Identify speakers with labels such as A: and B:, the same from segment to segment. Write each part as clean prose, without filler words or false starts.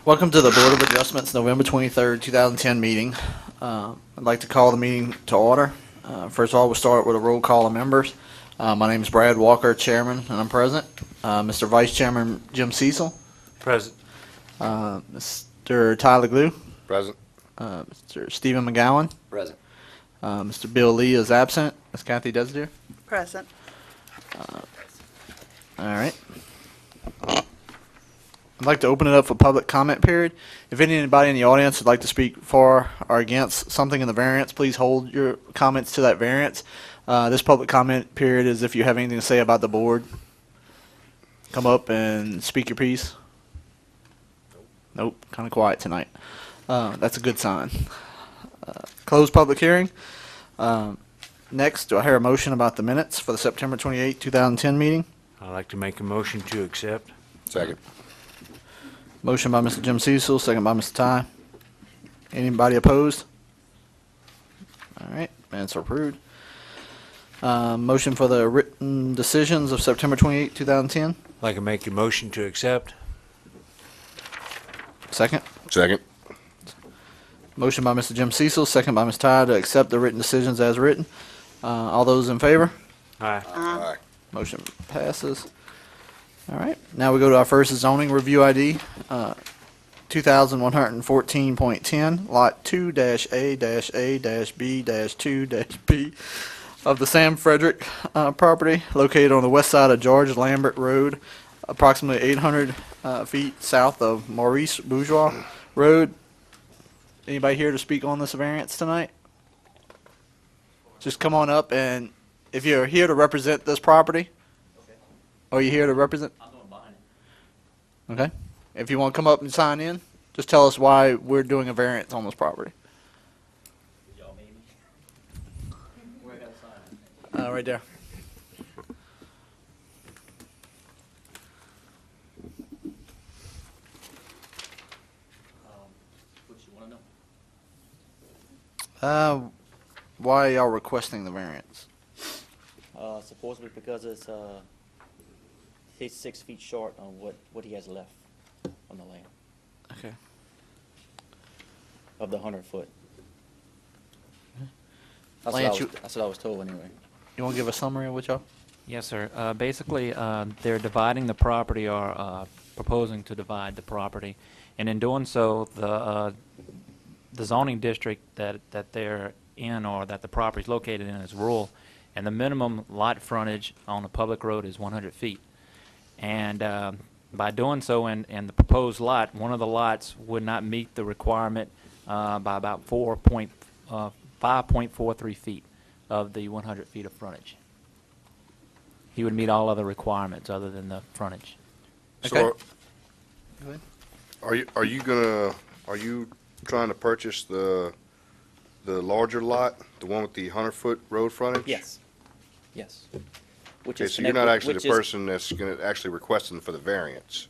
A: Welcome to the Board of Adjustments November 23rd, 2010 meeting. I'd like to call the meeting to order. First of all, we'll start with a roll call of members. My name is Brad Walker, Chairman, and I'm present. Mr. Vice Chairman Jim Cecil.
B: Present.
A: Mr. Tyler Glue.
C: Present.
A: Mr. Stephen McGowan.
C: Present.
A: Mr. Bill Lee is absent. Ms. Kathy Desideer.
D: Present.
A: All right. I'd like to open it up for public comment period. If anybody in the audience would like to speak for or against something in the variance, please hold your comments to that variance. This public comment period is if you have anything to say about the board. Come up and speak your piece. Nope, kind of quiet tonight. That's a good sign. Close public hearing. Next, do I hear a motion about the minutes for the September 28, 2010 meeting?
B: I'd like to make a motion to accept.
C: Second.
A: Motion by Mr. Jim Cecil, second by Mr. Ty. Anybody opposed? All right, minutes are approved. Motion for the written decisions of September 28, 2010.
B: I'd like to make a motion to accept.
A: Second.
C: Second.
A: Motion by Mr. Jim Cecil, second by Ms. Ty to accept the written decisions as written. All those in favor?
B: Aye.
C: Aye.
A: Motion passes. All right, now we go to our first zoning review ID, 2114.10, Lot 2-A-A-B-2-B of the Sam Frederick property located on the west side of George Lambert Road, approximately 800 feet south of Maurice Bourgeois Road. Anybody here to speak on this variance tonight? Just come on up, and if you're here to represent this property, are you here to represent?
E: I'm going behind it.
A: Okay. If you want to come up and sign in, just tell us why we're doing a variance on this property.
E: Did y'all meet me? Where I gotta sign?
A: Right there.
E: What you wanna know?
A: Why y'all requesting the variance?
E: Supposedly because he's 6 feet short on what he has left on the land
A: Okay.
E: of the 100-foot.
A: Lance,
E: That's what I was told anyway.
A: You want to give a summary of what y'all?
F: Yes, sir. Basically, they're dividing the property or proposing to divide the property. And in doing so, the zoning district that they're in or that the property is located in is rural, and the minimum lot frontage on a public road is 100 feet. And by doing so, in the proposed lot, one of the lots would not meet the requirement by about 5.43 feet of the 100 feet of frontage. He would meet all other requirements other than the frontage.
C: So
A: Okay.
C: are you trying to purchase the larger lot, the one with the 100-foot road frontage?
E: Yes. Yes. Which
C: Okay,
E: is
C: so you're not actually the
E: which is-
C: person that's actually requesting for the variance.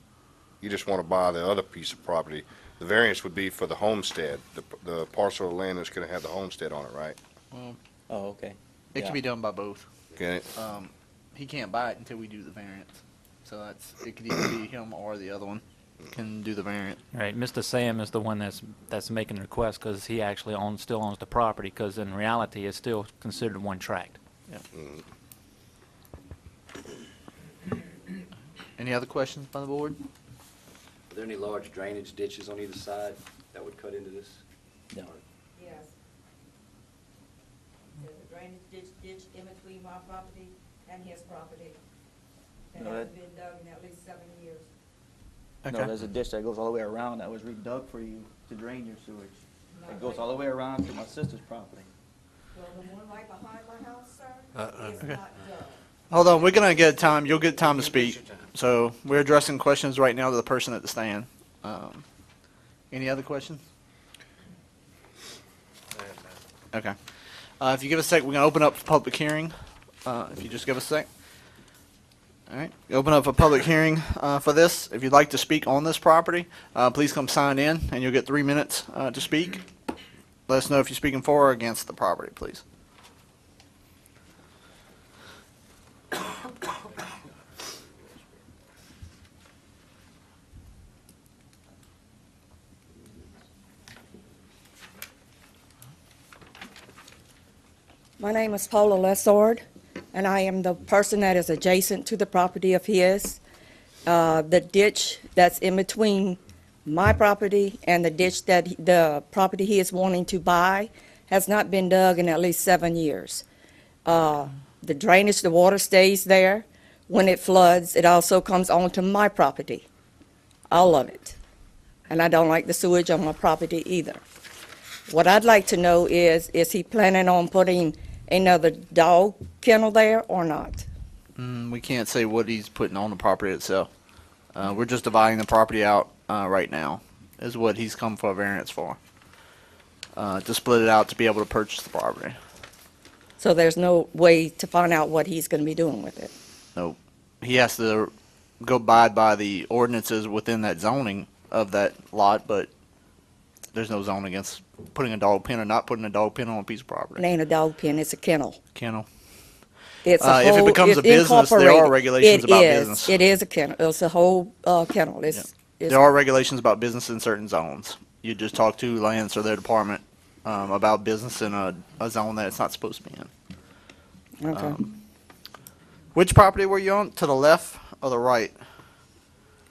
C: You just want to buy the other piece of property. The variance would be for the homestead, the parcel of land that's going to have the homestead on it, right?
E: Oh, okay.
A: It
E: Yeah.
A: can be done by both.
C: Okay.
A: He can't buy it until we do the variance. So it could either be him or the other one can do the variance.
F: Right, Mr. Sam is the one that's making the request because he actually still owns the property, because in reality it's still considered one tract.
A: Any other questions by the board?
G: Are there any large drainage ditches on either side that would cut into this?
E: No.
H: Yes. There's a drainage ditch in between my property and his property. And
E: No,
H: hasn't been dug in at least 7 years.
E: No, there's a ditch that goes all the way around that was redug for you to drain your sewage. It goes all the way around to my sister's property.
H: Well, the one right behind my house, sir, is
A: Okay.
H: not dug.
A: Hold on, we're gonna get time. You'll get time to speak. So we're addressing questions right now to the person at the stand. Any other questions? Okay. If you give us a sec, we're gonna open up the public hearing. If you just give us a sec. All right. Open up a public hearing for this. If you'd like to speak on this property, please come sign in, and you'll get 3 minutes to speak. Let us know if you're speaking for or against the property, please.
D: My name is Paula Lessard, and I am the person that is adjacent to the property of his. The ditch that's in between my property and the ditch that the property he is wanting to buy has not been dug in at least 7 years. The drainage, the water stays there. When it floods, it also comes onto my property, all of it. And I don't like the sewage on my property either. What I'd like to know is he planning on putting another dog kennel there or not?
A: We can't say what he's putting on the property itself. We're just dividing the property out right now, is what he's come for a variance for. To split it out to be able to purchase the property.
D: So there's no way to find out what he's going to be doing with it?
A: Nope. He has to go abide by the ordinances within that zoning of that lot, but there's no zone against putting a dog pen or not putting a dog pen on a piece of
D: It
A: property.
D: ain't a dog pen, it's a kennel.
A: Kennel.
D: It's a
A: If it
D: whole-
A: becomes a
D: it's
A: business, there are
D: incorporated.
A: regulations about business.
D: It is a kennel, it's a whole kennel. It's
A: There are regulations about business in certain zones. You just talk to Lands or their department about business in a zone that it's not supposed to be in.
D: Okay.
A: Which property were you on? To the left or the right?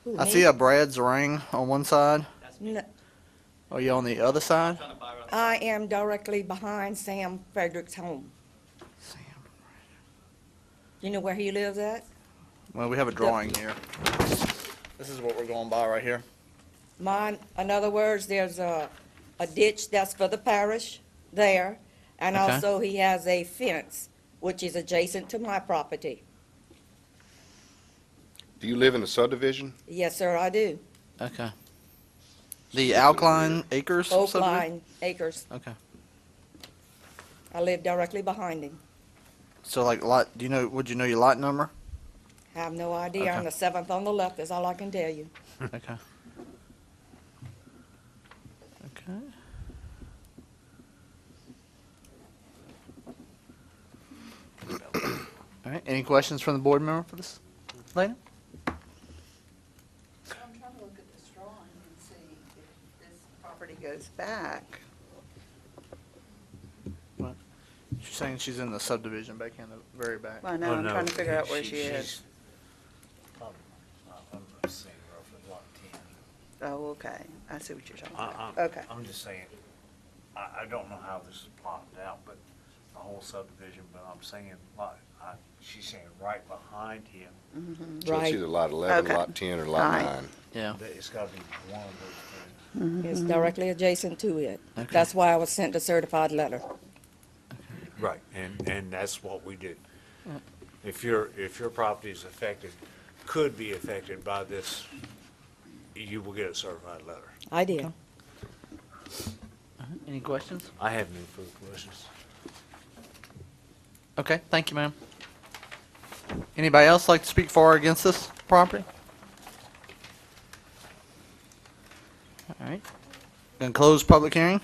D: Who,
A: I
D: me?
A: see a Brad's ring on one side.
D: No,
A: Are you on the other side?
D: I am directly behind Sam Frederick's home. You know where he lives at?
A: Well, we have a drawing here. This is what we're going by right here.
D: Mine, in other words, there's a ditch that's for the parish there, and
A: Okay.
D: also he has a fence, which is adjacent to my property.
C: Do you live in a subdivision?
D: Yes, sir, I do.
A: Okay. The Alkaline Acres
D: Oak
A: subdivision?
D: Line Acres.
A: Okay.
D: I live directly behind him.
A: So like lot, would you know your lot number?
D: Have no idea. I'm
A: Okay.
D: the seventh on the left, is all I can tell you.
A: Okay. Okay. All right, any questions from the board member for this lady?
I: I'm trying to look at this drawing and see if this property goes back.
A: She's saying she's in the subdivision back in the very back.
I: Well, no,
B: Oh,
I: I'm
B: no.
I: trying to figure out where she
B: She's-
I: is.
B: I'm saying roughly lot 10.
I: Oh, okay. I see what you're talking
B: I-
I: about.
B: I'm-
I: Okay.
B: I'm just saying, I don't know how this is plotted out, but the whole subdivision, but I'm saying, she's saying right behind him,
C: So it's
D: Right.
C: either lot 11,
I: Okay.
C: lot 10, or lot
I: All right.
C: 9.
A: Yeah.
B: that it's gotta be one of those three.
D: It's directly adjacent to it.
A: Okay.
D: That's why I was sent a certified letter.
B: Right, and that's what we did. If your property is affected, could be affected by this, you will get a certified letter.
D: I did.
A: Any questions?
B: I have no further questions.
A: Okay, thank you, ma'am. Anybody else like to speak for or against this property? All right. Gonna close public hearing.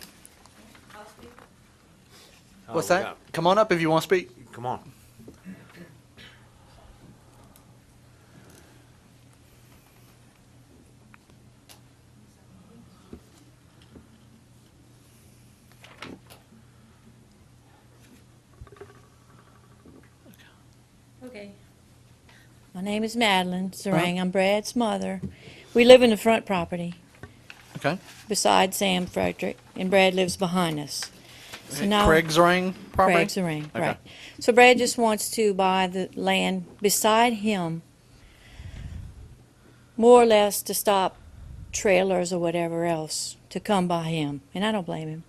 A: What's
B: Oh,
A: that? Come on up if you want to speak.
B: yeah. Come on.
J: Okay. My name is Madeline Sarang. I'm Brad's mother. We live in the front property
A: Okay.
J: beside Sam Frederick, and Brad lives behind us. So now
A: Craig's Ring property?
J: Craig's Sarang,
A: Okay.
J: right. So Brad just wants to buy the land beside him, more or less to stop trailers or whatever else to come by him, and I don't blame him.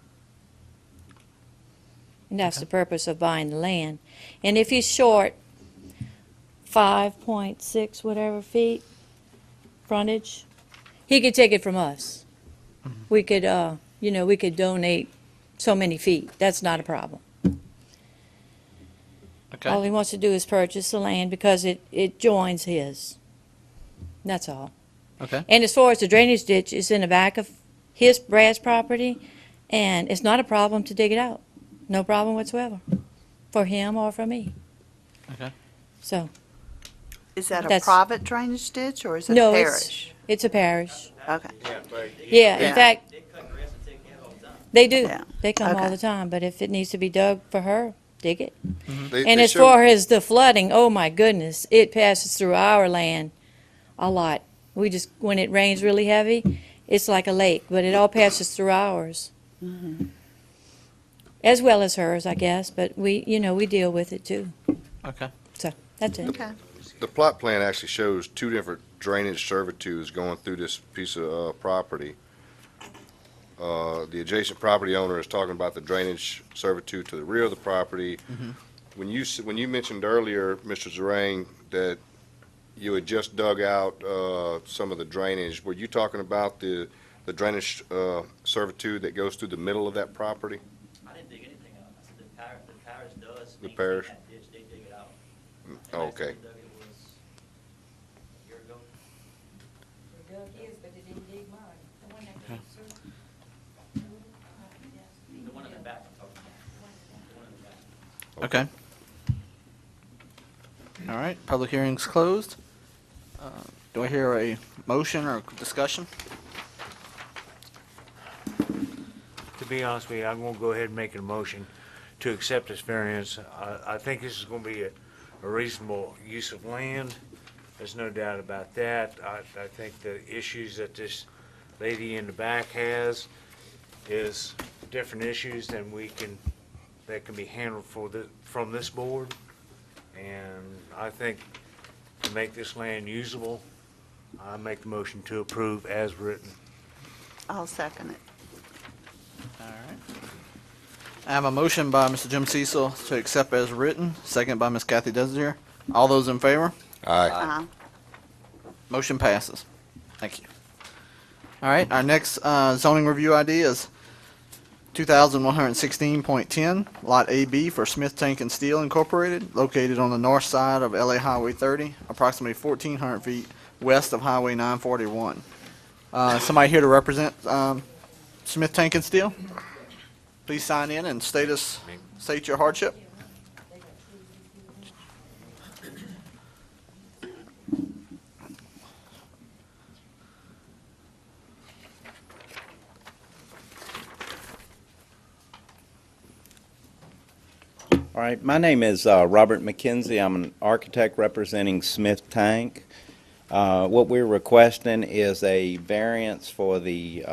J: And that's the purpose of buying the land. And if he's short 5.6 whatever feet frontage, he could take it from us. We could, we could donate so many feet. That's not a problem. All
A: Okay.
J: he wants to do is purchase the land because it joins his. That's all.
A: Okay.
J: And as far as the drainage ditch, it's in the back of Brad's property, and it's not a problem to dig it out. No problem whatsoever, for him or for me.
A: Okay.
J: So,
I: Is that a
J: That's-
I: private drainage ditch or is it a
J: no,
I: parish?
J: it's a parish.
I: Okay.
J: Yeah,
I: Yeah.
J: in fact, they do.
I: Yeah.
J: They come all
I: Okay.
J: the time, but if it needs to be dug for her, dig it.
C: They-
J: And
C: they
J: as
C: show-
J: far as the flooding, oh my goodness, it passes through our land a lot. We just, when it rains really heavy, it's like a lake, but it all passes through ours. As well as hers, I guess, but we, we deal with it too.
A: Okay.
J: So, that's it.
I: Okay.
C: The plot plan actually shows two different drainage servitudes going through this piece of property. The adjacent property owner is talking about the drainage servitude to the rear of the property. When you mentioned earlier, Mr. Zarang, that you had just dug out some of the drainage, were you talking about the drainage servitude that goes through the middle of that property?
E: I didn't dig anything out. I said the parish does.
C: The parish?
E: That ditch, they dig it out.
C: Okay.
E: Dug it was a year ago.
H: They dug his, but they didn't dig mine. The one that goes through.
E: The one in the back. I'm talking about. The one in the back.
A: Okay. All right, public hearing's closed. Do I hear a motion or discussion?
B: To be honest with you, I'm gonna go ahead and make a motion to accept this variance. I think this is gonna be a reasonable use of land. There's no doubt about that. I think the issues that this lady in the back has is different issues than that can be handled from this board. And I think to make this land usable, I make the motion to approve as written.
I: I'll second it.
A: All right. I have a motion by Mr. Jim Cecil to accept as written, second by Ms. Kathy Desir. All those in favor?
C: Aye.
A: Motion passes. Thank you. All right, our next zoning review ID is 2116.10, Lot AB for Smith Tank and Steel Incorporated, located on the north side of LA Highway 30, approximately 1,400 feet west of Highway 941. Somebody here to represent Smith Tank and Steel? Please sign in and state your hardship.
K: All right, my name is Robert McKenzie. I'm an architect representing Smith Tank. What we're requesting is a variance for the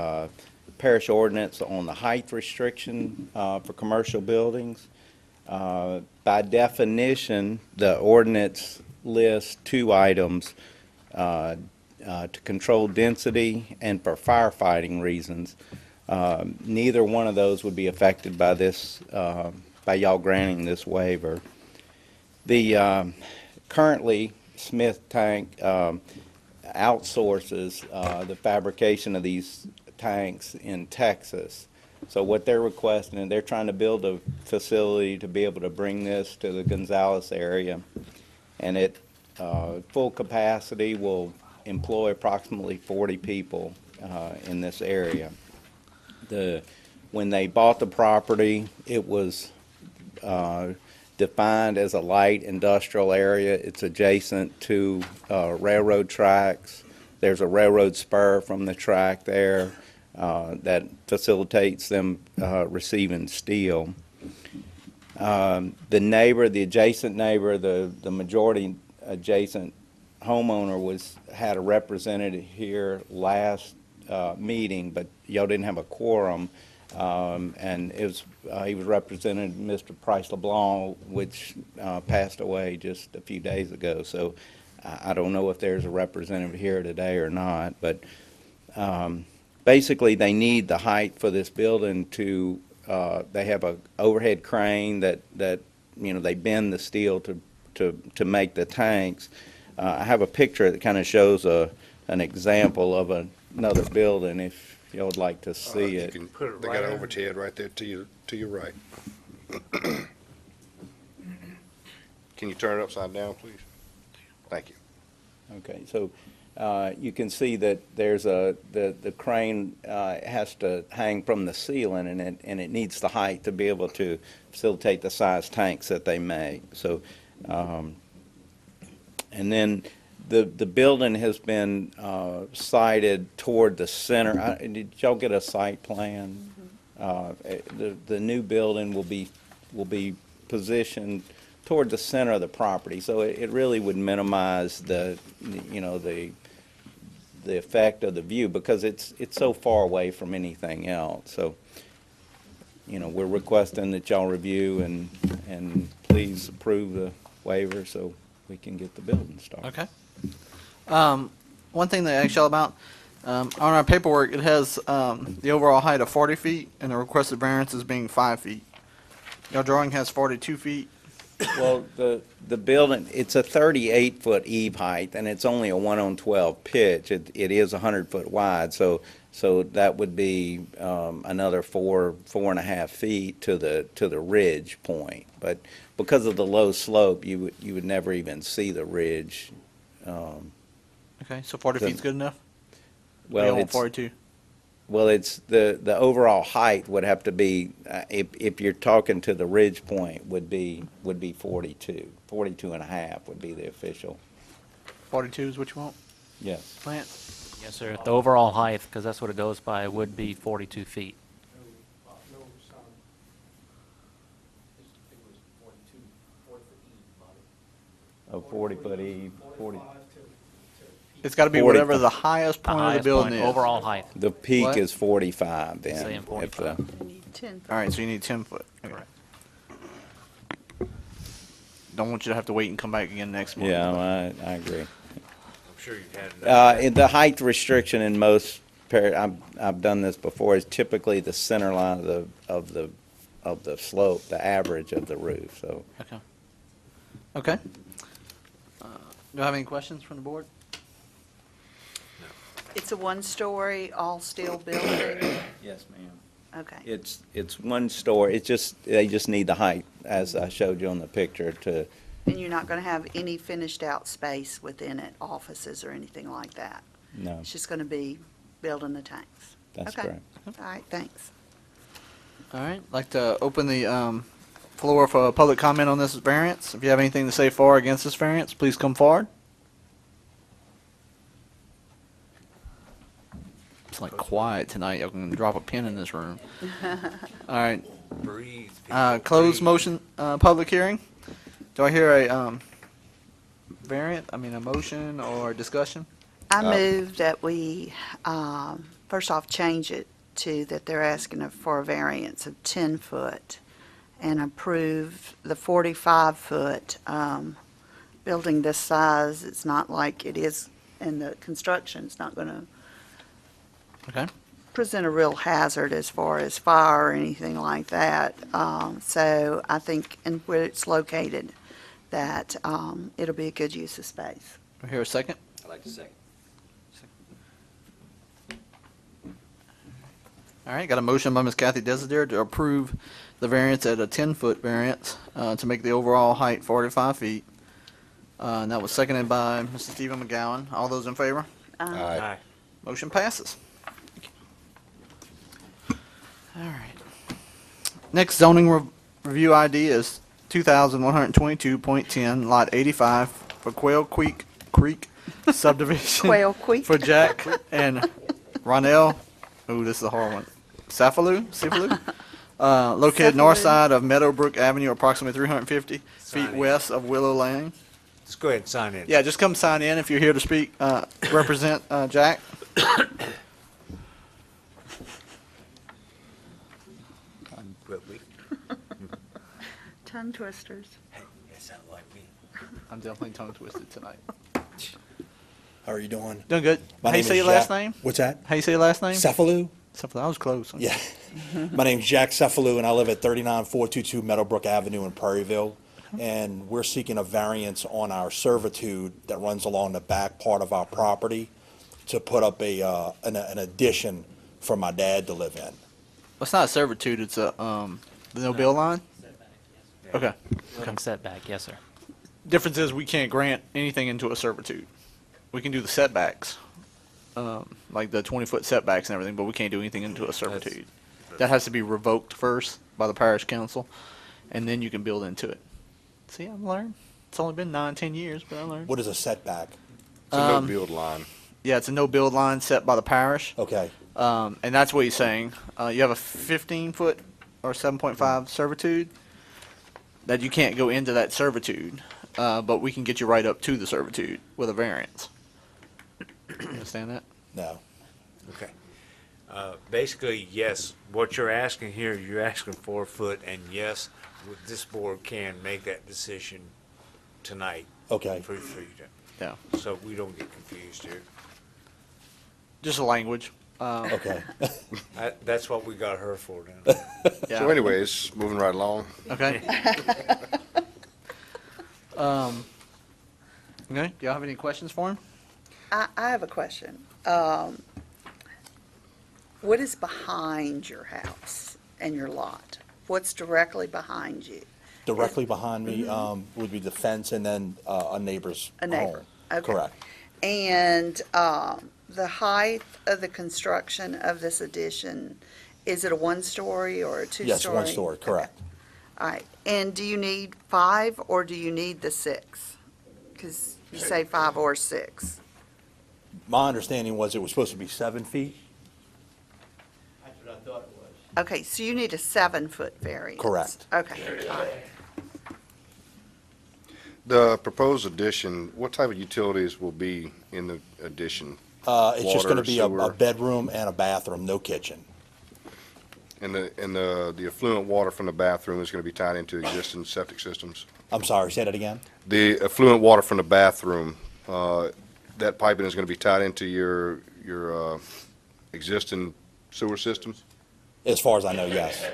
K: parish ordinance on the height restriction for commercial buildings. By definition, the ordinance lists two items to control density and for firefighting reasons. Neither one of those would be affected by this, by y'all granting this waiver. The currently Smith Tank outsources the fabrication of these tanks in Texas. So what they're requesting, and they're trying to build a facility to be able to bring this to the Gonzales area, and it full capacity will employ approximately 40 people in this area. When they bought the property, it was defined as a light industrial area. It's adjacent to railroad tracks. There's a railroad spur from the track there that facilitates them receiving steel. The adjacent neighbor, the majority adjacent homeowner had a representative here last meeting, but y'all didn't have a quorum. And he was represented Mr. Price LeBlanc, which passed away just a few days ago. So I don't know if there's a representative here today or not, but basically they need the height for this building to, they have a overhead crane that they bend the steel to make the tanks. I have a picture that kind of shows an example of another building if you would like to see it.
C: They
B: Put it
C: got
B: right
C: an
B: on.
C: overhead right there to your right. Can you turn it upside down, please? Thank you.
K: Okay, so you can see that there's the crane has to hang from the ceiling, and it needs the height to be able to facilitate the size tanks that they make. So, and then the building has been sited toward the center. Did y'all get a site plan? The new building will be positioned toward the center of the property, so it really would minimize the, you know, the effect of the view, because it's so far away from anything else. So, you know, we're requesting that y'all review and please approve the waiver so we can get the building started.
A: Okay. One thing they asked y'all about, on our paperwork, it has the overall height of 40 feet and the requested variance as being 5 feet. Your drawing has 42 feet.
K: Well, the building, it's a 38-foot eave height, and it's only a 1/12 pitch. It is 100-foot wide, so that would be another 4.5 feet to the ridge point. But because of the low slope, you would never even see the ridge.
A: Okay, so 40 feet's good enough?
K: Well,
A: You want
K: it's
A: 42.
K: Well, it's the overall height would have to be, if you're talking to the ridge point, would be 42 and a half would be the official.
A: 42 is what you want,
K: Yes.
A: Lance?
F: Yes, sir. The overall height, because that's what it goes by, would be 42 feet.
K: Oh, 40-foot eave, 40.
A: It's got to be
K: 40.
A: whatever the highest
F: The
A: point of the
F: highest
A: building
F: point,
A: is.
F: overall height.
K: The peak
A: What?
K: is 45 then.
F: Saying
K: if
F: 45.
I: You need 10.
A: All right, so you need 10 foot. Okay. Don't want you to have to wait and come back again next month.
K: Yeah, I agree.
B: I'm sure you've had enough.
K: The height restriction in most, I've done this before, is typically the center line of the slope, the average of the roof, so.
A: Okay. Okay. Do I have any questions from the board?
I: It's a one-story, all-steel building?
K: Yes, ma'am.
I: Okay.
K: It's one story, they just need the height, as I showed you on the picture, to,
I: And you're not going to have any finished-out space within it, offices or anything like that?
K: no,
I: It's just going to be building the tanks?
K: that's
I: Okay.
K: correct.
I: All right, thanks.
A: All right, I'd like to open the floor for a public comment on this variance. If you have anything to say for or against this variance, please come forward. It's like quiet tonight. I can drop a pin in this room. All right,
B: Breathe. people,
A: close
B: breathe.
A: motion, public hearing. Do I hear a a motion or discussion?
I: I move that we, first off, change it to that they're asking for a variance of 10 foot and approve the 45-foot building this size. It's not like it is in the construction. It's not going to
A: Okay.
I: present a real hazard as far as fire or anything like that. So I think, and where it's located, that it'll be a good use of space.
A: Do I hear a second?
G: I'd like to second.
A: All right, got a motion by Ms. Kathy Desider to approve the variance at a 10-foot variance to make the overall height 45 feet. And that was seconded by Mr. Stephen McGowan. All those in favor?
C: Aye.
B: Aye.
A: Motion passes. All right. Next zoning review ID is 2122.10, lot 85 for Quail Creek subdivision.
I: Quail Creek.
A: For Jack and Ronell, ooh, this is a hard one, Cefalu? Located north
I: Cefalu.
A: side of Meadowbrook Avenue, approximately 350
B: Sign
A: feet
B: in.
A: west of Willow Lane.
B: Let's go ahead and sign in.
A: Yeah, just come sign in if you're here to speak, represent Jack.
B: But we,
I: Tongue twisters.
B: that sound like me.
A: I'm definitely tongue twisted tonight.
L: How are you doing?
A: Doing good.
L: My
A: How you
L: name
A: say
L: is
A: your last
L: Jack-
A: name?
L: What's that?
A: How you say your last name?
L: Cefalu?
A: Cefalu. I was close.
L: Yeah. My name's Jack Cefalu, and I live at 39422 Meadowbrook Avenue in Prairieville. And we're seeking a variance on our servitude that runs along the back part of our property to put up an addition for my dad to live in.
A: Well, it's not a servitude. It's a the no bill line. Okay.
F: Building setback, yes, sir.
A: Difference is we can't grant anything into a servitude. We can do the setbacks, like the 20-foot setbacks and everything, but we can't do anything into a servitude. That has to be revoked first by the parish council, and then you can build into it. See, I've learned. It's only been 9-10 years, but I learned.
L: What is a setback?
C: It's a no-build line.
A: Yeah, it's a no build line set by the parish,
L: Okay.
A: and that's what he's saying. You have a 15-foot or 7.5 servitude. that you can't go into that servitude, but we can get you right up to the servitude with a variance. You understand that?
L: No.
B: Okay. Basically, yes, what you're asking here, you're asking 4 foot, and yes, this board can make that decision tonight.
L: Okay.
B: For you to,
A: Yeah.
B: so we don't get confused here.
A: Just a language.
L: Okay.
B: That's what we got her for then.
A: Yeah.
C: So anyways, moving right along.
A: Okay. Okay. Do y'all have any questions for him?
I: I have a question. What is behind your house and your lot? What's directly behind you?
L: Directly behind me would be the fence and then a neighbor's
I: A neighbor,
L: home.
I: okay.
L: Correct.
I: And the height of the construction of this addition, is it a one-story or a two-story?
L: Yes, one story, correct.
I: All right. And do you need 5 or do you need the 6? Because you say 5 or 6.
L: My understanding was it was supposed to be 7 feet.
E: That's what I thought it was.
I: Okay, so you need a 7-foot variance?
L: Correct.
I: Okay, all right.
C: The proposed addition, what type of utilities will be in the addition?
L: It's just going to
C: Water,
L: be a
C: sewer?
L: bedroom and a bathroom, no kitchen.
C: And the affluent water from the bathroom is going to be tied into existing septic systems?
L: I'm sorry, say that again?
C: The affluent water from the bathroom, that piping is going to be tied into your existing sewer systems?
L: As far as I know, yes.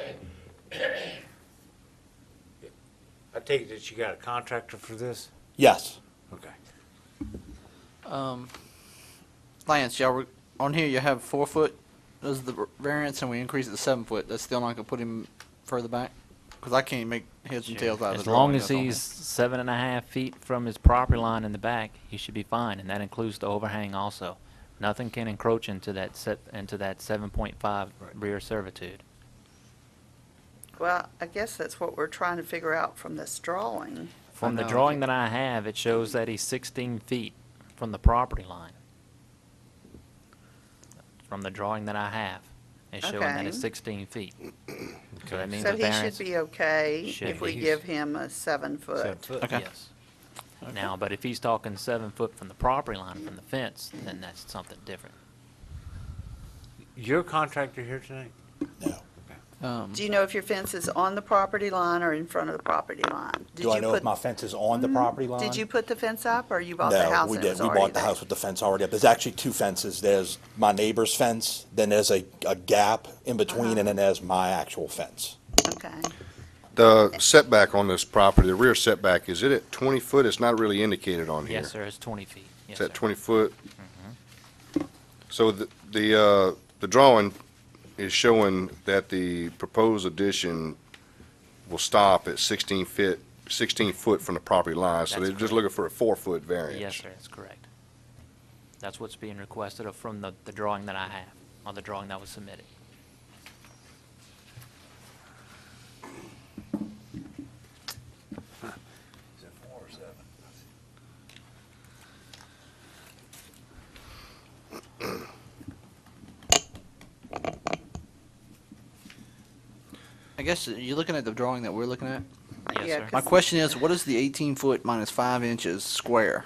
B: I take it that you got a contractor for this?
L: Yes.
B: Okay.
A: Lance, y'all, on here you have 4 foot as the variance, and we increase it to 7 foot. That's still not gonna put him further back? Because I can't make heads and tails out of the
F: As
A: drawing
F: long as
A: that's on
F: he's 7.5 feet from his property line in the back, he should be fine, and that includes the overhang also. Nothing can encroach into that 7.5 rear servitude.
I: Well, I guess that's what we're trying to figure out from this drawing.
F: From the
A: know.
F: drawing that I have, it shows that he's 16 feet from the property line. From the drawing that I have, it's showing that it's
I: Okay.
F: 16 feet. So that means
I: So
F: the
I: he should
F: variance.
I: be okay
F: Should
I: if we
F: be.
I: give him a 7-foot.
B: 7 foot.
A: Okay.
F: Yes. Now, but if he's talking 7 foot from the property line, from the fence, then that's something different.
B: You're a contractor here tonight?
L: No.
I: Do you know if your fence is on the property line or in front of the property line? Did
L: Do I
I: you
L: know
I: put-
L: if my fence is on the property line?
I: Did you put the fence up, or you bought the house
L: No, we
I: and it was
L: did. We
I: already
L: bought the
I: there?
L: house with the fence already up. There's actually 2 fences. There's my neighbor's fence, then there's a gap in between, and then there's my actual fence.
I: Okay.
C: The setback on this property, the rear setback, is it at 20 foot? It's not really indicated on here.
F: Yes, sir, it's 20 feet.
C: It's
F: Yes,
C: at
F: sir.
C: 20 foot? So the drawing is showing that the proposed addition will stop at 16 foot from the property line, so
F: That's
C: they're just
F: correct.
C: looking for a 4-foot variance.
F: Yes, sir, that's correct. That's what's being requested from the drawing that I have, or the drawing that was submitted.
B: Is it 4 or 7?
A: I guess you're looking at the drawing that we're looking at?
F: Yes,
I: Yeah,
F: sir.
I: 'cause-
A: My question is, what is the 18 foot minus 5 inches square?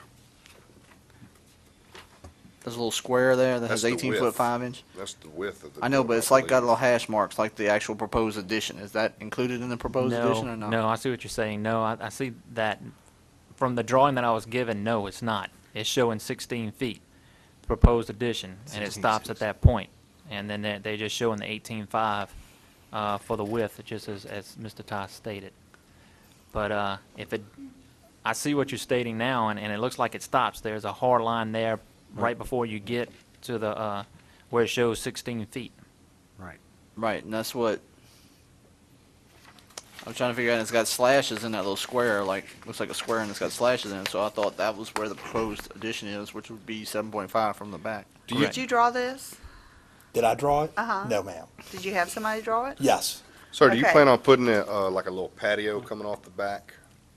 A: There's a little square there that has
C: That's the
A: 18 foot
C: width.
A: 5 inch?
C: That's the width of the.
A: I know, but it's like got
C: believe.
A: little hash marks like the actual proposed addition. Is that included in the proposed addition or not?
F: No, I see what you're saying. No, I see that from the drawing that I was given, no, it's not. It's showing 16 feet, proposed addition, and it stops at that point. And then they're just showing the 18.5 for the width, just as Mr. Ty stated. But if it, I see what you're stating now, and it looks like it stops. There's a hard line there right before you get to the, where it shows 16 feet.
B: Right.
A: Right, and that's what I'm trying to figure out. It's got slashes in that little square, like looks like a square, and it's got slashes in it. So I thought that was where the proposed addition is, which would be 7.5 from the back.
I: Did you draw this?
L: Did I draw it?
I: Uh-huh.
L: No, ma'am.
I: Did you have somebody draw it?
L: Yes.
C: Sir, do you
I: Okay.
C: plan on putting like a little patio coming off the back?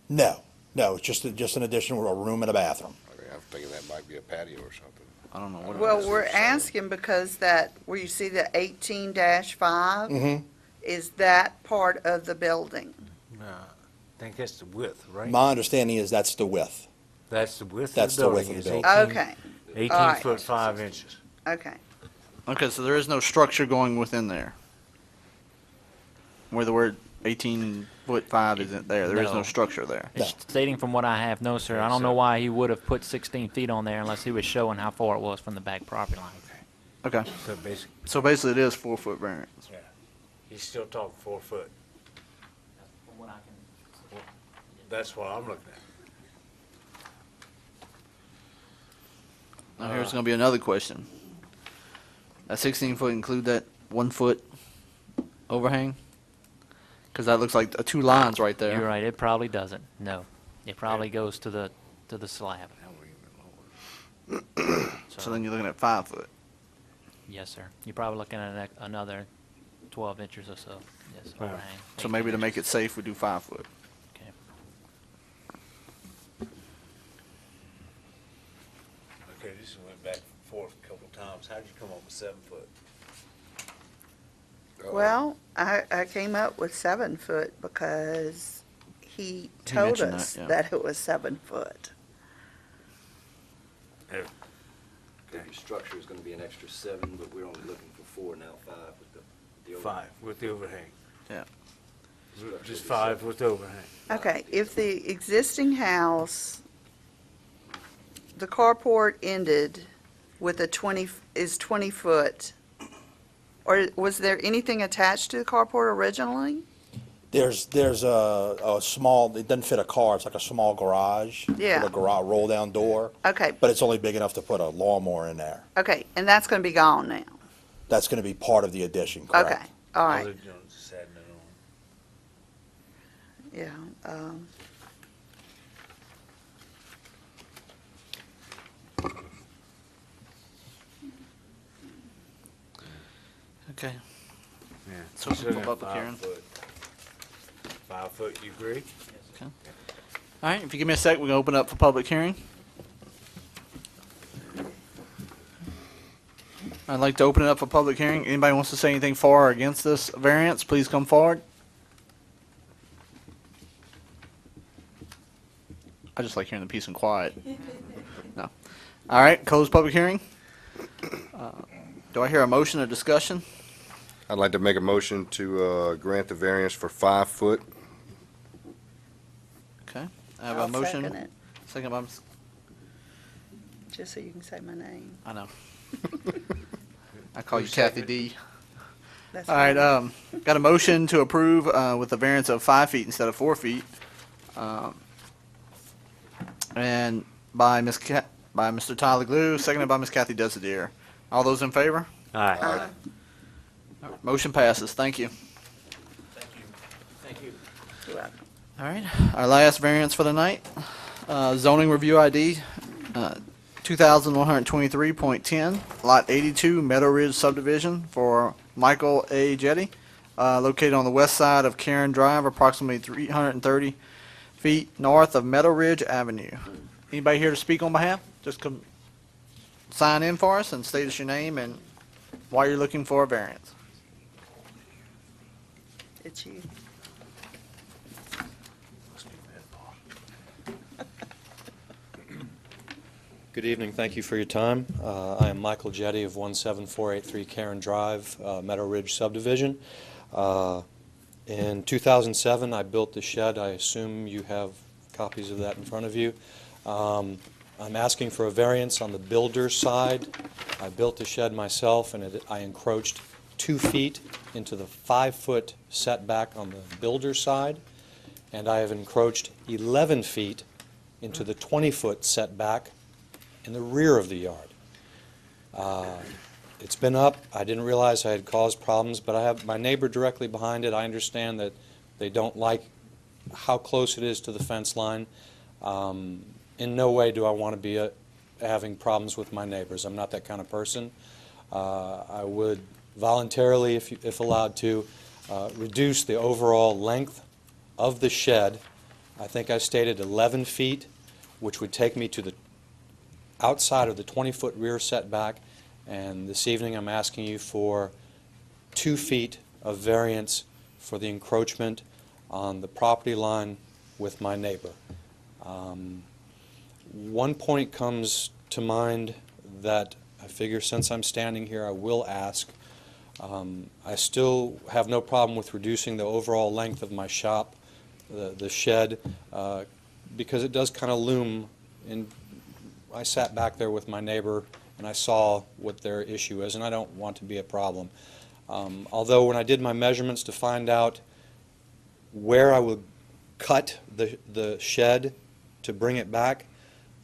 L: No. No, it's just an addition with a room and a bathroom.
C: I mean, I'm thinking that might be a patio or something.
A: I don't know what. it
I: Well,
A: is.
I: we're asking because that, where you see the 18-5,
L: Mm-hmm.
I: is that part of the building?
B: I think that's the width, right?
L: My understanding is that's the width.
B: That's the width
L: That's
B: of the
L: the
B: building.
L: width of the
B: is
L: building.
B: 18
I: Okay,
B: 18
I: All right.
B: foot 5 inches.
I: okay.
A: Okay, so there is no structure going within there. Where the word 18'5" isn't there. There is no
F: No.
A: structure there.
L: No.
F: Stating from what I have, no, sir. I don't know why he would have put 16 feet on there unless he was showing how far it was from the back property line.
A: Okay.
B: So basically,
A: So basically it is 4-foot variance.
B: yeah, he's still talking 4 foot.
F: From what I can.
B: That's what I'm looking at.
A: Now here's going to be another question. That 16-foot include that 1-foot overhang? Because that looks like 2 lines right there.
F: You're right. It probably doesn't. No, it probably goes to the slab.
A: So then you're looking at 5 foot.
F: Yes, sir. You're probably looking at another 12 inches or so. Yes, overhang.
A: So maybe to make it safe, we do 5 foot.
F: Okay.
B: Okay, this went back and forth a couple times. How'd you come up with 7 foot?
I: Well, I came up with 7 foot because he told
A: mentioned
I: us
A: that, yeah.
I: that it was 7 foot.
G: Your structure is gonna be an extra 7, but we're only looking for 4 now, 5 with the overhang.
B: 5 with the overhang.
A: Yeah.
B: Just 5 with the overhang.
I: Okay, if the existing house, the carport ended with a 20 foot, or was there anything attached to the carport originally?
L: There's a small, it doesn't fit a car, it's like a small garage.
I: Yeah.
L: With a garage roll-down door,
I: Okay,
L: but it's only big enough to put a lawnmower in there.
I: okay, and that's gonna be gone now?
L: That's gonna be part of the addition, correct?
I: Okay, all right,
B: Other Jones is adding it on.
I: yeah.
A: Okay.
B: Yeah.
A: So it's a
B: Still got
A: public
B: 5
A: hearing.
B: foot. 5 foot, you agree?
A: All right, if you give me a sec, we're going to open up for public hearing. I'd like to open it up for public hearing. Anybody wants to say anything for or against this variance, please come forward. I just like hearing the peace and quiet. No. All right, close public hearing. Do I hear a motion or discussion?
C: I'd like to make a motion to grant the variance for 5 foot.
A: Okay. I have a
I: I'll
A: motion.
I: second it,
A: Second by Ms.
I: just so you can say my name.
A: I know. I call you
B: Who
A: Kathy
B: seconded?
A: D.
I: That's
A: All right,
I: fine.
A: got a motion to approve with a variance of 5 feet instead of 4 feet. And by Mr. Tyler Glue, seconded by Ms. Kathy Desideer. All those in favor?
B: All right.
I: Aye.
A: Motion passes. Thank you.
I: You're welcome.
A: All right, our last variance for the night, zoning review ID 2123.10, Lot 82, Meadow Ridge subdivision for Michael A. Jetty, located on the west side of Karen Drive, approximately 330 feet north of Meadow Ridge Avenue. Anybody here to speak on behalf? Just come sign in for us and state us your name and why you're looking for a variance.
I: It's you.
M: Good evening, thank you for your time. I am Michael Jetty of 17483 Karen Drive, Meadow Ridge subdivision. In 2007, I built the shed. I assume you have copies of that in front of you. I'm asking for a variance on the builder side. I built the shed myself, and I encroached 2 feet into the 5-foot setback on the builder side, and I have encroached 11 feet into the 20-foot setback in the rear of the yard. It's been up. I didn't realize I had caused problems, but I have my neighbor directly behind it. I understand that they don't like how close it is to the fence line. In no way do I want to be having problems with my neighbors. I'm not that kind of person. I would voluntarily, if allowed to, reduce the overall length of the shed. I think I stated 11 feet, which would take me to the outside of the 20-foot rear setback, and this evening I'm asking you for 2 feet of variance for the encroachment on the property line with my neighbor. One point comes to mind that I figure since I'm standing here, I will ask. I still have no problem with reducing the overall length of my shop, the shed, because it does kind of loom. I sat back there with my neighbor and I saw what their issue is, and I don't want to be a problem. Although when I did my measurements to find out where I would cut the shed to bring it back,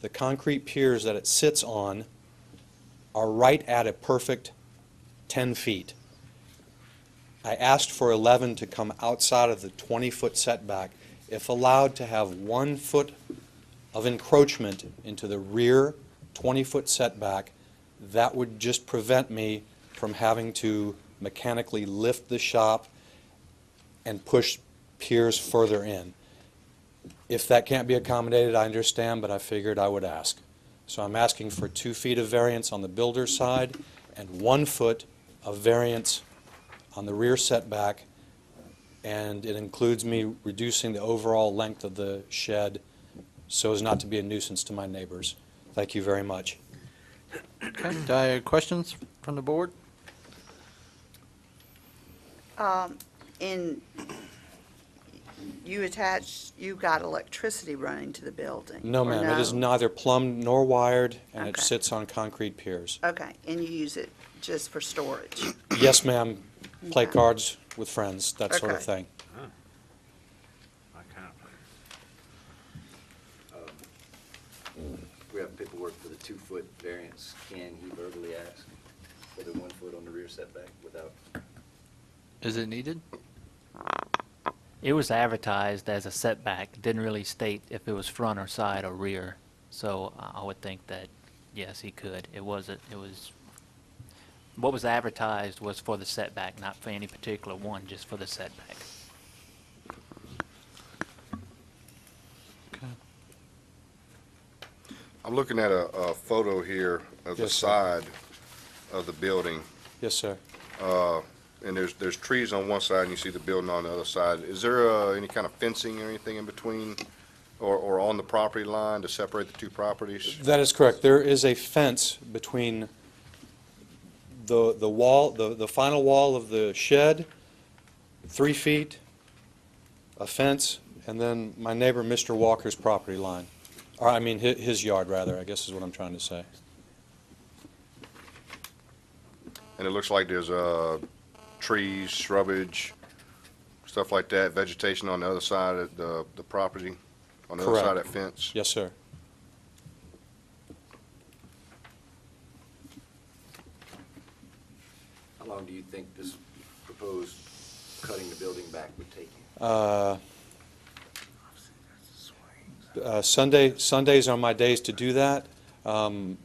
M: the concrete piers that it sits on are right at a perfect 10 feet. I asked for 11 to come outside of the 20-foot setback. If allowed to have 1 foot of encroachment into the rear 20-foot setback, that would just prevent me from having to mechanically lift the shop and push piers further in. If that can't be accommodated, I understand, but I figured I would ask. So I'm asking for 2 feet of variance on the builder's side and 1 foot of variance on the rear setback, and it includes me reducing the overall length of the shed so as not to be a nuisance to my neighbors. Thank you very much.
A: Okay, do I have questions from the board?
I: You got electricity running to the building?
M: No,
I: or
M: ma'am. It is neither plumbed nor wired, and it
I: Okay.
M: sits on concrete piers.
I: Okay, and you use it just for storage?
M: Yes, ma'am. Play
I: Okay.
M: cards with friends, that sort of
I: Okay.
M: thing.
B: My kind of place.
G: We have paperwork for the 2-foot variance. Can he verbally ask for the 1 foot on the rear setback without?
A: Is it needed?
F: It was advertised as a setback. It didn't really state if it was front or side or rear. So I would think that, yes, he could. What was advertised was for the setback, not for any particular one, just for the setback.
C: I'm looking at a photo here of the
M: Yes, sir.
C: side of the building,
M: Yes, sir.
C: and there's trees on one side and you see the building on the other side. Is there any kind of fencing or anything in between or on the property line to separate the two properties?
M: That is correct. There is a fence between the wall, the final wall of the shed, 3 feet, a fence, and then my neighbor, Mr. Walker's property line. Or, I mean, his yard, rather, I guess is what I'm trying to say.
C: And it looks like there's trees, shrubage, stuff like that, vegetation on the other side of the property, on the other
M: Correct.
C: side of that fence?
M: Yes, sir.
G: How long do you think this proposed cutting the building back would take you?
M: Sundays are my days to do that. I'm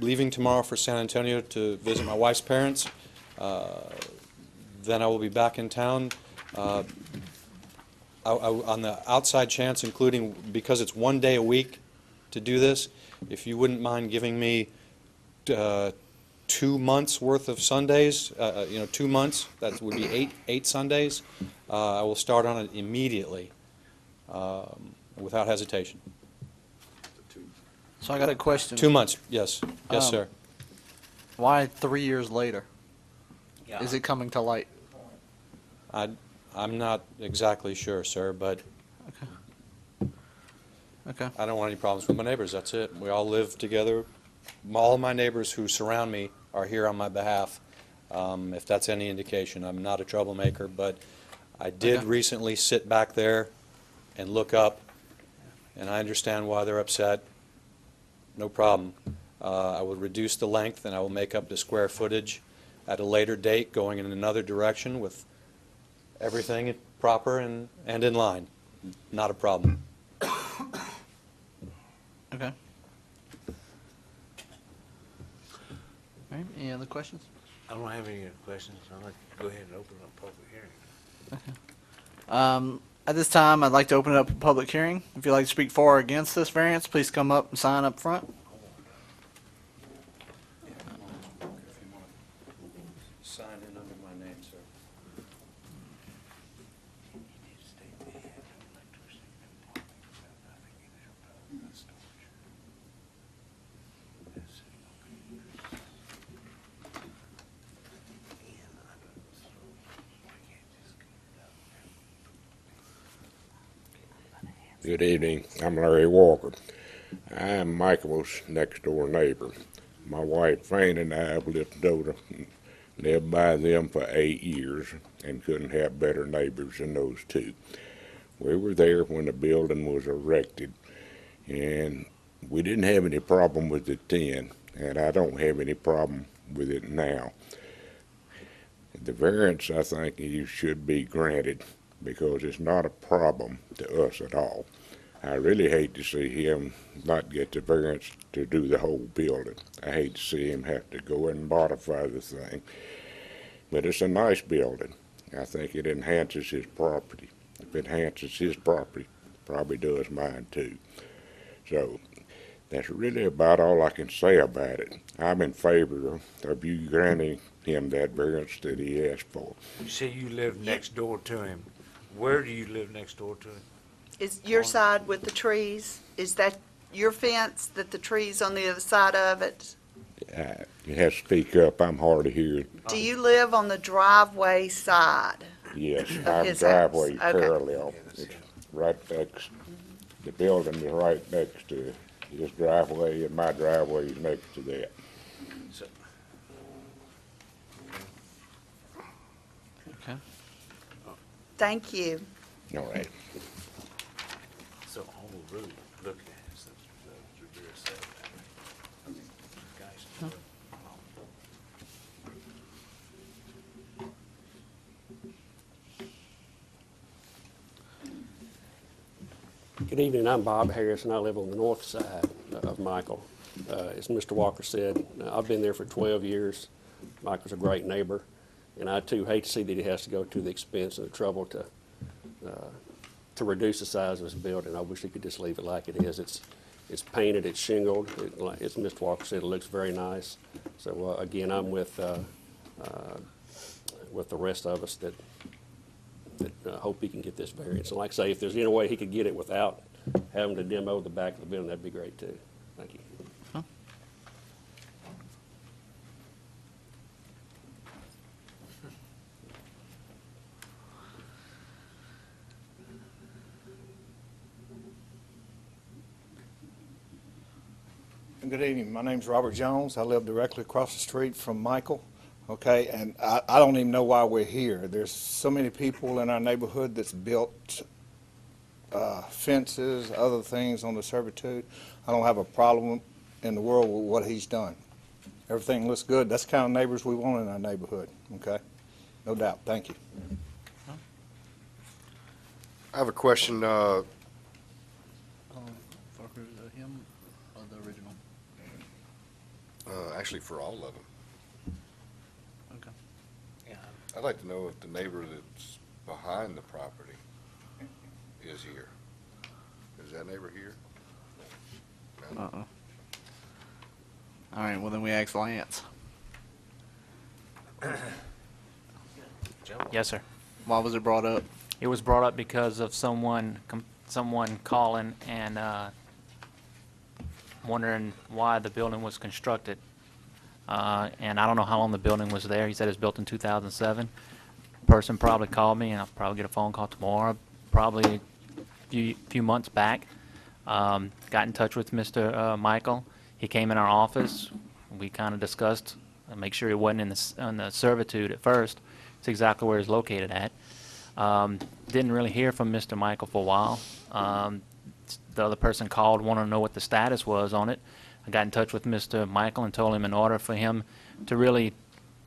M: leaving tomorrow for San Antonio to visit my wife's parents. Then I will be back in town. On the outside chance, including, because it's 1 day a week to do this, if you wouldn't mind giving me 2 months worth of Sundays, 2 months, that would be eight Sundays, I will start on it immediately, without hesitation.
A: So I got a question.
M: 2 months, yes. Yes, sir.
A: Why 3 years later? Is it coming to light?
M: I'm not exactly sure, sir, but
A: Okay.
M: I don't want any problems with my neighbors, that's it. We all live together. All of my neighbors who surround me are here on my behalf. If that's any indication, I'm not a troublemaker, but I did
A: Okay.
M: recently sit back there and look up, and I understand why they're upset. No problem. I will reduce the length and I will make up the square footage at a later date, going in another direction with everything proper and in line. Not a problem.
A: Okay. All right, any other questions?
B: I don't have any other questions. I'd like to go ahead and open up a public hearing.
A: At this time, I'd like to open it up a public hearing. If you'd like to speak for or against this variance, please come up and sign up front.
M: Sign in under my name, sir.
N: Good evening. I'm Larry Walker. I am Michael's next door neighbor. My wife Fran and I have lived by them for 8 years and couldn't have better neighbors than those two. We were there when the building was erected, and we didn't have any problem with it then, and I don't have any problem with it now. The variance, I think, you should be granted because it's not a problem to us at all. I really hate to see him not get the variance to do the whole building. I hate to see him have to go and modify the thing. But it's a nice building. I think it enhances his property. If it enhances his property, it probably does mine too. So that's really about all I can say about it. I'm in favor of you granting him that variance that he asked for.
B: You say you live next door to him. Where do you live next door to him?
I: Is your side with the trees? Is that your fence, that the trees on the other side of it?
N: You have to speak up. I'm hard to hear.
I: Do you live on the driveway side?
N: Yes,
I: Of
N: our
I: his
N: driveway
I: house. Okay.
N: parallel. It's right next, the building is right next to his driveway, and my driveway is next to that.
B: So,
A: Okay.
I: Thank you.
N: All right.
B: so on the road, look at it, so the rear setback. Guys,
O: Good evening, I'm Bob Harris, and I live on the north side of Michael. As Mr. Walker said, I've been there for 12 years. Michael's a great neighbor, and I too hate to see that he has to go to the expense and the trouble to reduce the size of his building. I wish he could just leave it like it is. It's painted, it's shingled, as Mr. Walker said, it looks very nice. So again, I'm with the rest of us that hope he can get this variance. And like I say, if there's any way he could get it without having to demo the back of the building, that'd be great too. Thank you.
P: Good evening. My name's Robert Jones. I live directly across the street from Michael. Okay, and I don't even know why we're here. There's so many people in our neighborhood that's built fences, other things on the servitude. I don't have a problem in the world with what he's done. Everything looks good. That's the kind of neighbors we want in our neighborhood, okay? No doubt. Thank you.
C: I have a question,
A: Him or the original?
C: actually for all of them.
A: Okay.
B: yeah,
C: I'd like to know if the neighbor that's behind the property is here. Is that neighbor here? No?
A: Uh-uh. All right, well then we ask Lance.
F: Yes, sir.
A: Why was it brought up?
F: It was brought up because of someone calling and wondering why the building was constructed. And I don't know how long the building was there. He said it was built in 2007. Person probably called me, and I'll probably get a phone call tomorrow, probably a few months back. Got in touch with Mr. Michael. He came in our office. We kind of discussed, make sure he wasn't in the servitude at first. It's exactly where he's located at. Didn't really hear from Mr. Michael for a while. The other person called, wanted to know what the status was on it. I got in touch with Mr. Michael and told him in order for him to really,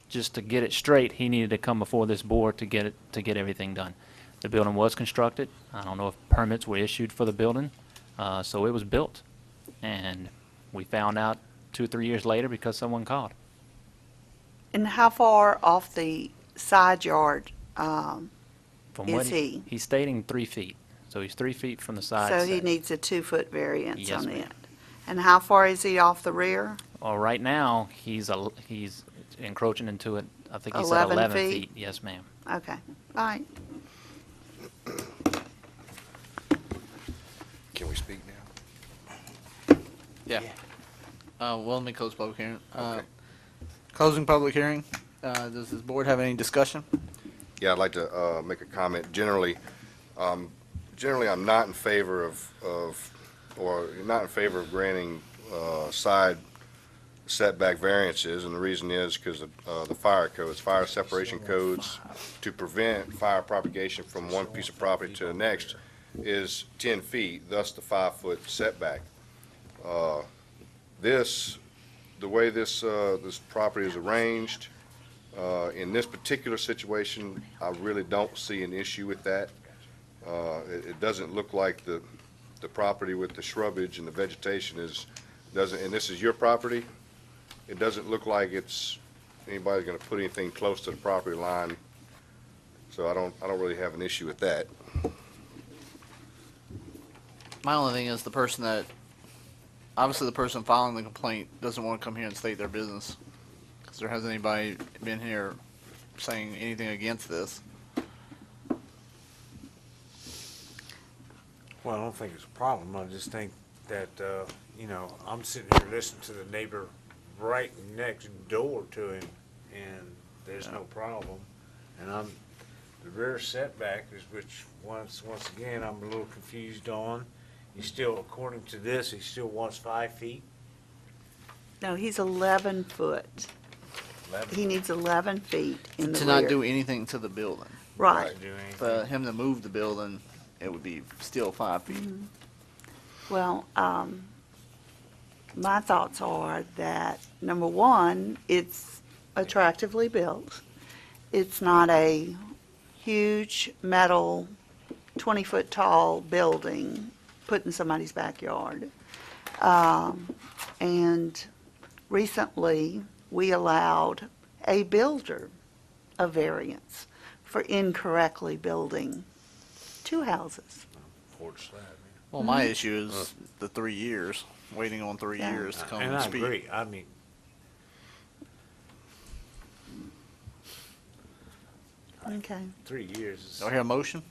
F: just to get it straight, he needed to come before this board to get everything done. The building was constructed. I don't know if permits were issued for the building, so it was built. And we found out 2 or 3 years later because someone called.
I: And how far off the side yard
F: From
I: is
F: what
I: he?
F: He's stating 3 feet. So he's 3 feet from the side.
I: So he
F: set.
I: needs a 2-foot variance
F: Yes,
I: on
F: ma'am.
I: it. And how far is he off the rear?
F: Well, right now, he's encroaching into it. I think he said
I: 11
F: 11
I: feet?
F: feet. Yes, ma'am.
I: Okay, all right.
C: Can we speak now?
A: Yeah. Well, let me close public hearing.
C: Okay.
A: Closing public hearing. Does this board have any discussion?
C: Yeah, I'd like to make a comment. Generally, generally, I'm not in favor or not in favor of granting side setback variances, and the reason is because of the fire codes, fire separation codes, to prevent fire propagation from one piece of property to the next is 10 feet, thus the 5-foot setback. The way this property is arranged, in this particular situation, I really don't see an issue with that. It doesn't look like the property with the shrubage and the vegetation and this is your property, it doesn't look like anybody's gonna put anything close to the property line. So I don't really have an issue with that.
A: My only thing is obviously the person filing the complaint doesn't want to come here and state their business. Because there hasn't anybody been here saying anything against this.
B: Well, I don't think it's a problem. I just think that, I'm sitting here listening to the neighbor right next door to him, and there's no problem. And the rear setback is which, once again, I'm a little confused on. He still, according to this, he still wants 5 feet?
I: No, he's 11 foot.
B: 11?
I: He needs 11 feet in the
A: To
I: rear.
A: not do anything to the building.
I: Right.
B: To do anything.
A: For him to move the building, it would be still 5 feet.
I: Well, my thoughts are that, number one, it's attractively built. It's not a huge metal, 20-foot tall building put in somebody's backyard. And recently, we allowed a builder a variance for incorrectly building 2 houses.
B: Porch slab.
A: Well, my issue is the 3 years, waiting on 3
I: Yeah.
A: years to come
B: And
A: and
B: I
A: speak.
B: agree. I mean, 3 years is.
A: Do I hear a motion?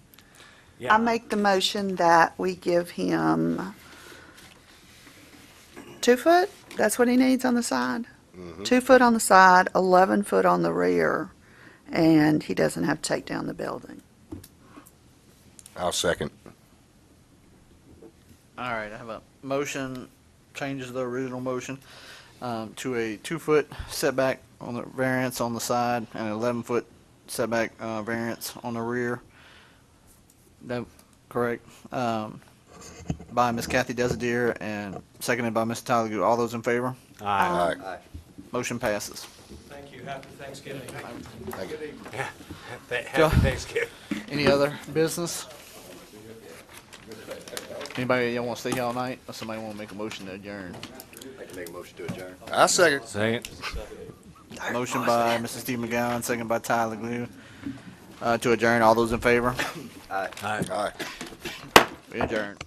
B: Yeah.
I: I make the motion that we give him 2 foot, that's what he needs on the side? 2 foot on the side, 11 foot on the rear, and he doesn't have to take down the building.
C: I'll second.
A: All right, I have a motion, changes the original motion to a 2-foot setback on the variance on the side and an 11-foot setback variance on the rear. No, correct. By Ms. Kathy Desideer and seconded by Mr. Tyler Good. All those in favor?
B: Aye.
C: Aye.
A: Motion passes.
M: Thank you. Happy Thanksgiving.
C: Thank you.
B: Yeah.
A: Joe.
B: Happy Thanksgiving.
A: Any other business? Anybody that want to stay here all night, or somebody want to make a motion to adjourn?
G: I can make a motion to adjourn.
C: I second.
B: Second.
A: Motion by Mr. Steve McGowan, second by Tyler Glue, to adjourn. All those in favor?
G: Aye.
B: Aye.
C: Aye.
A: We adjourn.